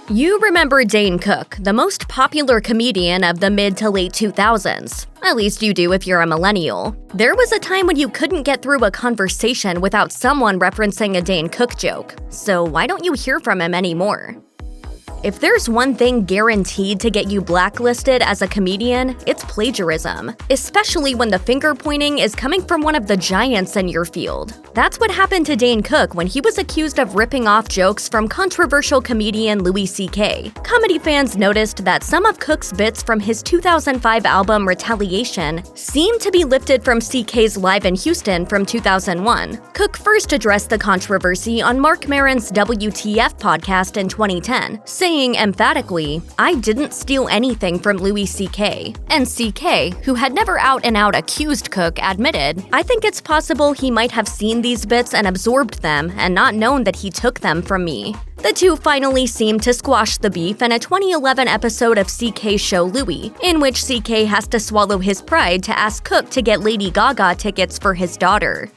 You remember Dane Cook, the most popular comedian of the mid to late 2000s. At least you do if you're a millennial. There was a time when you couldn't get through a conversation without someone referencing a Dane Cook joke. So why don't you hear from him anymore? If there's one thing guaranteed to get you blacklisted as a comedian, it's plagiarism, especially when the finger-pointing is coming from one of the giants in your field. That's what happened to Dane Cook when he was accused of ripping off jokes from controversial comedian Louis C.K. Comedy fans noticed that some of Cook's bits from his 2005 album Retaliation seemed to be lifted from C.K.'s Live in Houston from 2001. Cook first addressed the controversy on Marc Maron's WTF podcast in 2010, saying emphatically, "I didn't steal anything from Louis C.K." And C.K., who had never out-and-out accused Cook, admitted, "I think it's possible he might have seen these bits and absorbed them and not known that he took them from me." The two finally seemed to squash the beef in a 2011 episode of C.K.'s show Louis, in which C.K. has to swallow his pride to ask Cook to get Lady Gaga tickets for his daughter.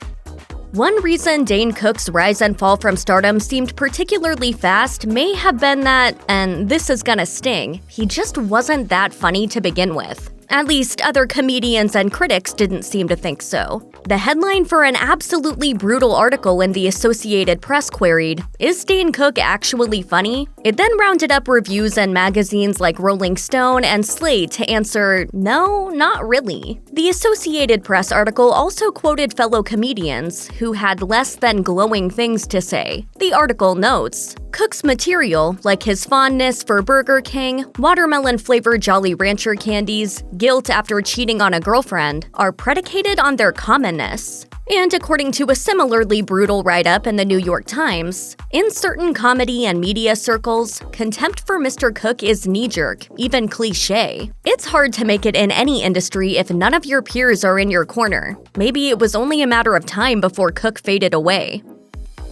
One reason Dane Cook's rise and fall from stardom seemed particularly fast may have been that, and this is gonna sting, he just wasn't that funny to begin with. At least other comedians and critics didn't seem to think so. The headline for an absolutely brutal article in the Associated Press queried, "Is Dane Cook actually funny?" It then rounded up reviews in magazines like Rolling Stone and Slate to answer, "No, not really." The Associated Press article also quoted fellow comedians who had less than glowing things to say. The article notes, "Cook's material, like his fondness for Burger King, watermelon-flavored Jolly Rancher candies, guilt after cheating on a girlfriend, are predicated on their commonness." And according to a similarly brutal write-up in the New York Times, in certain comedy and media circles, contempt for Mr. Cook is knee-jerk, even cliché. It's hard to make it in any industry if none of your peers are in your corner. Maybe it was only a matter of time before Cook faded away.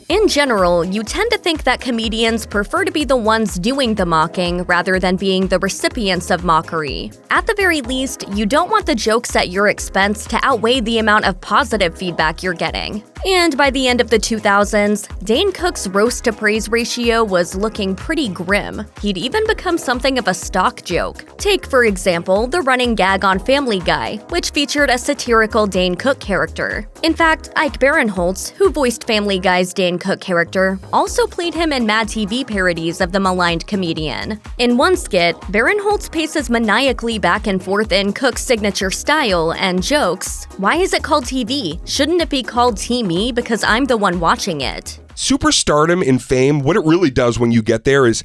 In general, you tend to think that comedians prefer to be the ones doing the mocking rather than being the recipients of mockery. At the very least, you don't want the jokes at your expense to outweigh the amount of positive feedback you're getting. And by the end of the 2000s, Dane Cook's roast-to-praise ratio was looking pretty grim. He'd even become something of a stock joke. Take, for example, the running gag on Family Guy, which featured a satirical Dane Cook character. In fact, Ike Barinholtz, who voiced Family Guy's Dane Cook character, also played him in Mad TV parodies of the maligned comedian. In one skit, Barinholtz paces maniacally back and forth in Cook's signature style and jokes, "Why is it called TV? Shouldn't it be called TV because I'm the one watching it?" Superstardom and fame, what it really does when you get there is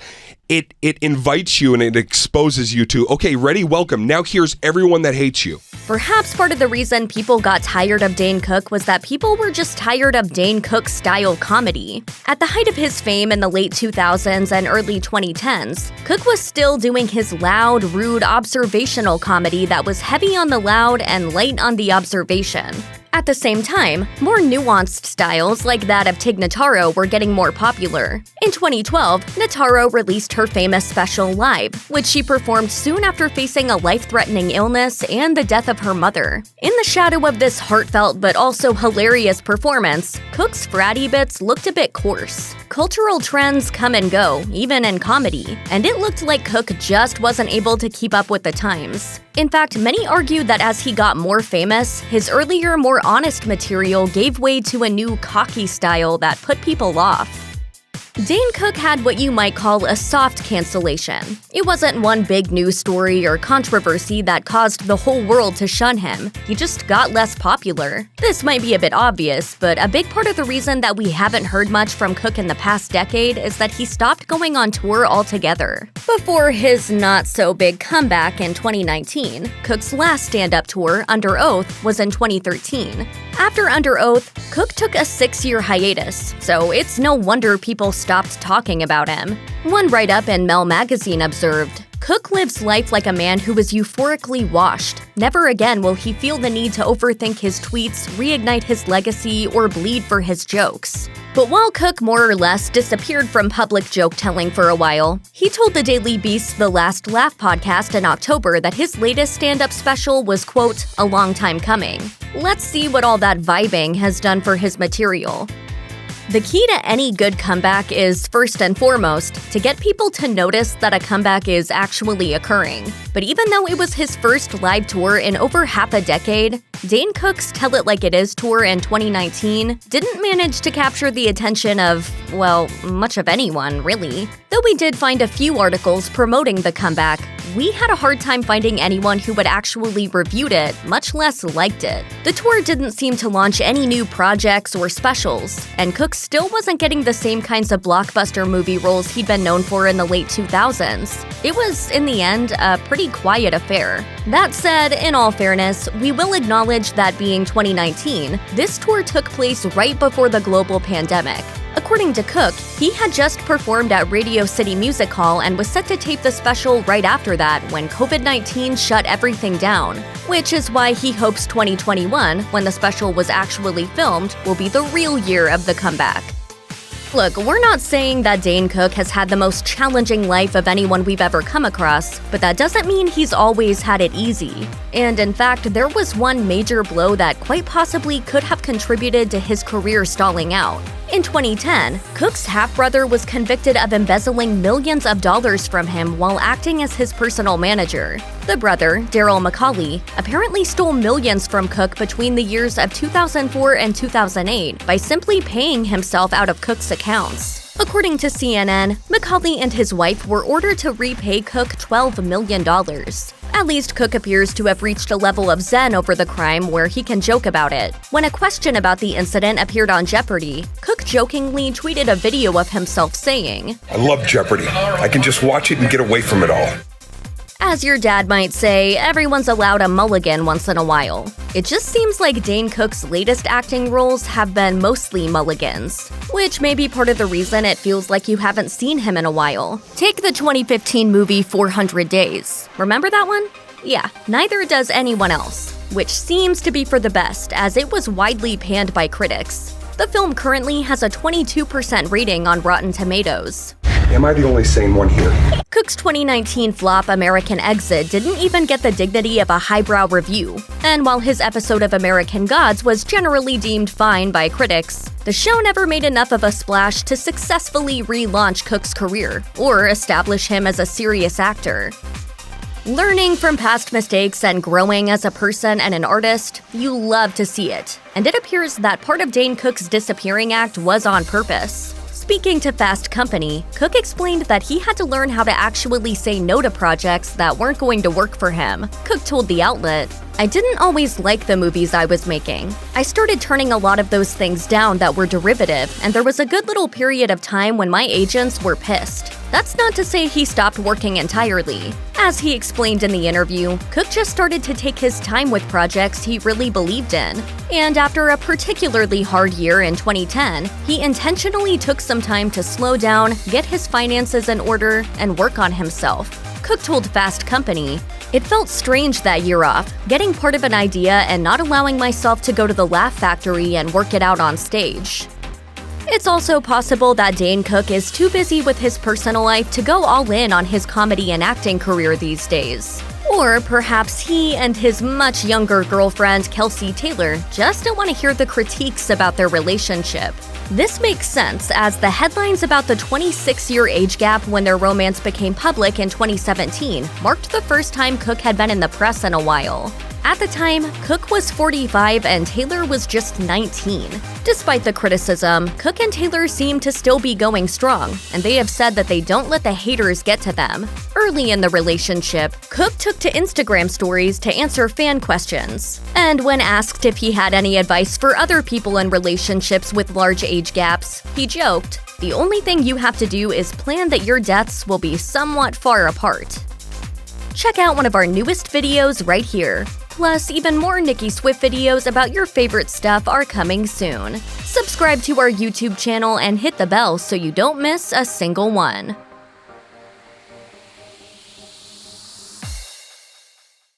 it invites you and it exposes you to, okay, ready, welcome, now here's everyone that hates you. Perhaps part of the reason people got tired of Dane Cook was that people were just tired of Dane Cook-style comedy. At the height of his fame in the late 2000s and early 2010s, Cook was still doing his loud, rude, observational comedy that was heavy on the loud and light on the observation. At the same time, more nuanced styles like that of Tig Notaro were getting more popular. In 2012, Notaro released her famous special Live, which she performed soon after facing a life-threatening illness and the death of her mother. In the shadow of this heartfelt but also hilarious performance, Cook's fratty bits looked a bit coarse. Cultural trends come and go, even in comedy, and it looked like Cook just wasn't able to keep up with the times. In fact, many argued that as he got more famous, his earlier, more honest material gave way to a new cocky style that put people off. Dane Cook had what you might call a soft cancellation. It wasn't one big news story or controversy that caused the whole world to shun him. He just got less popular. This might be a bit obvious, but a big part of the reason that we haven't heard much from Cook in the past decade is that he stopped going on tour altogether. Before his not-so-big comeback in 2019, Cook's last stand-up tour, Under Oath, was in 2013. After Under Oath, Cook took a 6-year hiatus, so it's no wonder people stopped talking about him. One write-up in Mel magazine observed, "Cook lives life like a man who is euphorically washed. Never again will he feel the need to overthink his tweets, reignite his legacy, or bleed for his jokes." But while Cook more or less disappeared from public joke-telling for a while, he told the Daily Beast's The Last Laugh podcast in October that his latest stand-up special was, quote, "a long time coming." Let's see what all that vibing has done for his material. The key to any good comeback is, first and foremost, to get people to notice that a comeback is actually occurring. But even though it was his first live tour in over half a decade, Dane Cook's Tell It Like It Is tour in 2019 didn't manage to capture the attention of, well, much of anyone, really. Though we did find a few articles promoting the comeback, we had a hard time finding anyone who had actually reviewed it, much less liked it. The tour didn't seem to launch any new projects or specials, and Cook still wasn't getting the same kinds of blockbuster movie roles he'd been known for in the late 2000s. It was, in the end, a pretty quiet affair. That said, in all fairness, we will acknowledge that being 2019, this tour took place right before the global pandemic. According to Cook, he had just performed at Radio City Music Hall and was set to tape the special right after that when COVID-19 shut everything down, which is why he hopes 2021, when the special was actually filmed, will be the real year of the comeback. Look, we're not saying that Dane Cook has had the most challenging life of anyone we've ever come across, but that doesn't mean he's always had it easy. And in fact, there was one major blow that quite possibly could have contributed to his career stalling out. In 2010, Cook's half-brother was convicted of embezzling millions of dollars from him while acting as his personal manager. The brother, Daryl McCauley, apparently stole millions from Cook between the years of 2004 and 2008 by simply paying himself out of Cook's accounts. According to CNN, McCauley and his wife were ordered to repay Cook $12 million. At least Cook appears to have reached a level of zen over the crime where he can joke about it. When a question about the incident appeared on Jeopardy, Cook jokingly tweeted a video of himself saying, "I love Jeopardy. I can just watch it and get away from it all." As your dad might say, everyone's allowed a mulligan once in a while. It just seems like Dane Cook's latest acting roles have been mostly mulligans, which may be part of the reason it feels like you haven't seen him in a while. Take the 2015 movie 400 Days. Remember that one? Yeah, neither does anyone else, which seems to be for the best as it was widely panned by critics. The film currently has a 22% rating on Rotten Tomatoes. Am I the only sane one here? Cook's 2019 flop American Exit didn't even get the dignity of a highbrow review. And while his episode of American Gods was generally deemed fine by critics, the show never made enough of a splash to successfully relaunch Cook's career or establish him as a serious actor. Learning from past mistakes and growing as a person and an artist, you love to see it. And it appears that part of Dane Cook's disappearing act was on purpose. Speaking to Fast Company, Cook explained that he had to learn how to actually say no to projects that weren't going to work for him. Cook told the outlet, "I didn't always like the movies I was making. I started turning a lot of those things down that were derivative, and there was a good little period of time when my agents were pissed." That's not to say he stopped working entirely. As he explained in the interview, Cook just started to take his time with projects he really believed in. And after a particularly hard year in 2010, he intentionally took some time to slow down, get his finances in order, and work on himself. Cook told Fast Company, "It felt strange that year off, getting part of an idea and not allowing myself to go to the Laugh Factory and work it out on stage." It's also possible that Dane Cook is too busy with his personal life to go all in on his comedy and acting career these days. Or perhaps he and his much younger girlfriend, Kelsey Taylor, just don't want to hear the critiques about their relationship. This makes sense, as the headlines about the 26-year age gap when their romance became public in 2017 marked the first time Cook had been in the press in a while. At the time, Cook was 45 and Taylor was just 19. Despite the criticism, Cook and Taylor seem to still be going strong, and they have said that they don't let the haters get to them. Early in the relationship, Cook took to Instagram stories to answer fan questions. And when asked if he had any advice for other people in relationships with large age gaps, he joked, "The only thing you have to do is plan that your deaths will be somewhat far apart." Check out one of our newest videos right here. Plus, even more Nicki Swift videos about your favorite stuff are coming soon. Subscribe to our YouTube channel and hit the bell so you don't miss a single one.